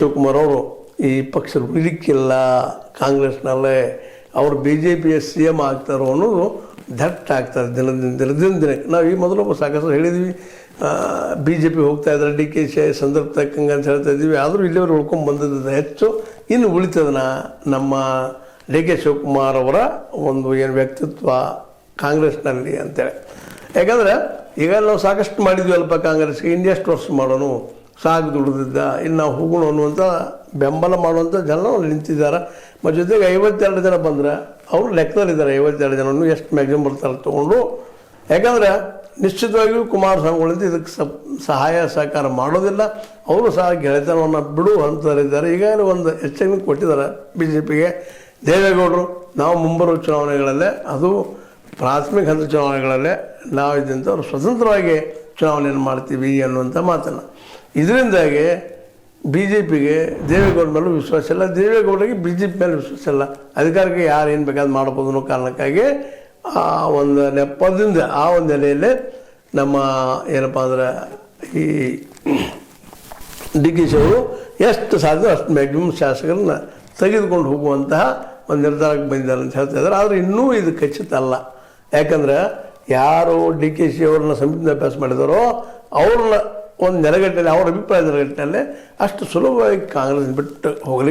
ಶಿವಕುಮಾರ್ ಅವರು ಈ ಪಕ್ಷ ಉಳಿಲಿಕ್ಕಿಲ್ಲ, ಕಾಂಗ್ರೆಸ್ನಲ್ಲೇ ಅವರು BJPಯ CM ಆಗ್ತಾರೋ ಅನ್ನೋದು ದಟ್ಟ ಆಗ್ತಾರೆ ದಿನದಿಂದ ದಿನಕ್ಕೆ. ನಾವು ಈ ಮೊದಲು ಸಾಕಷ್ಟು ಹೇಳಿದ್ವಿ, BJP ಹೋಗ್ತಾ ಇದ್ದಾರೆ, DKC ಸಂದರ್ಭ ತಕ್ಕಂಗೆ ಅಂತ ಹೇಳ್ತಾ ಇದ್ದೀವಿ. ಆದರೂ ಇಲ್ಲಿವರು ಉಳ್ಕೊಂಡು ಬಂದಿದ್ದು ಹೆಚ್ಚು. ಇನ್ನು ಉಳಿತದನ ನಮ್ಮ DK ಶಿವಕುಮಾರ್ ಅವರ ಒಂದು ಏನು ವ್ಯಕ್ತಿತ್ವ ಕಾಂಗ್ರೆಸ್ನಲ್ಲಿ ಅಂತೇಳಿ. ಯಾಕಂದರೆ ಈಗ ನಾವು ಸಾಕಷ್ಟು ಮಾಡಿದ್ವಿ ಅಲ್ಪ ಕಾಂಗ್ರೆಸ್ಗೆ, ಇನ್ನೆಷ್ಟು ವರ್ಷ ಮಾಡೋಣ, ಸಾಕು ದುಡಿದಿದ್ದ, ಇನ್ನು ನಾವು ಹೋಗೋಣ ಅನ್ನುವಂಥ ಬೆಂಬಲ ಮಾಡುವಂಥ ಜನ ನಿಂತಿದ್ದಾರೆ. ಮತ್ತು ಜೊತೆಗೆ 52 ಜನ ಬಂದರೆ ಅವರು ಲೆಕ್ಕದಲ್ಲಿದ್ದಾರೆ. 52 ಜನನು ಎಷ್ಟು ಮ್ಯಾಕ್ಸಿಮಮ್ ಬರ್ತಾರೆ ತೊಗೊಂಡು. ಯಾಕಂದರೆ ನಿಶ್ಚಿತವಾಗಿಯೂ ಕುಮಾರಸ್ವಾಮಿಗಳಿಂದ ಇದಕ್ಕೆ ಸಹಾಯ ಸಹಕಾರ ಮಾಡೋದಿಲ್ಲ. ಅವರು ಸಹ ಗೆಳೆತನವನ್ನು ಬಿಡುವ ಹಂತದಲ್ಲಿದ್ದಾರೆ. ಈಗಾಗಲೇ ಒಂದು ಎಚ್ಚರಿಕೆ ಕೊಟ್ಟಿದ್ದಾರೆ BJPಗೆ ದೇವೇಗೌಡರು. ನಾವು ಮುಂಬರುವ ಚುನಾವಣೆಗಳಲ್ಲೇ, ಅದು ಪ್ರಾಥಮಿಕ ಹಂತದ ಚುನಾವಣೆಗಳಲ್ಲೇ ನಾವು ಇದ್ದಂಥವ್ರು ಸ್ವತಂತ್ರವಾಗಿ ಚುನಾವಣೆಯನ್ನು ಮಾಡ್ತೀವಿ ಅನ್ನುವಂಥ ಮಾತನ್ನು. ಇದರಿಂದಾಗಿ BJPಗೆ ದೇವೇಗೌಡ ಮೇಲೂ ವಿಶ್ವಾಸ ಇಲ್ಲ, ದೇವೇಗೌಡರಿಗೆ BJP ಮೇಲೆ ವಿಶ್ವಾಸ ಇಲ್ಲ. ಅಧಿಕಾರಕ್ಕೆ ಯಾರು ಏನು ಬೇಕಾದ್ರೂ ಮಾಡ್ಬೋದು ಅನ್ನೋ ಕಾರಣಕ್ಕಾಗಿ ಆ ಒಂದು ನೆಪದಿಂದ, ಆ ಒಂದು ನೆಲೆಯಲ್ಲೇ ನಮ್ಮ ಏನಪ್ಪ ಅಂದ್ರೆ ಈ DKC ಅವರು ಎಷ್ಟು ಸಾಧ್ಯ ಅಷ್ಟು ಮ್ಯಾಕ್ಸಿಮಮ್ ಶಾಸಕರನ್ನ ತೆಗೆದುಕೊಂಡು ಹೋಗುವಂತಹ ಒಂದು ನಿರ್ಧಾರಕ್ಕೆ ಬಂದಿದ್ದಾರೆ ಅಂತ ಹೇಳ್ತಾ ಇದ್ದಾರೆ. ಆದರೆ ಇನ್ನೂ ಇದು ಖಚಿತ ಅಲ್ಲ. ಯಾಕಂದ್ರೆ ಯಾರು DKC ಅವ್ರನ್ನ ಸಮಿತಿಯಿಂದ ಅಭ್ಯಾಸ ಮಾಡಿದಾರೋ ಅವ್ರನ್ನ ಒಂದು ನೆಲೆಗಟ್ಟಿನಲ್ಲಿ, ಅವ್ರ ಅಭಿಪ್ರಾಯ ನೆಲೆಗಟ್ಟಿನಲ್ಲಿ ಅಷ್ಟು ಸುಲಭವಾಗಿ ಕಾಂಗ್ರೆಸ್ ಬಿಟ್ಟು ಹೋಗ್ಲಿಕ್ಕೆ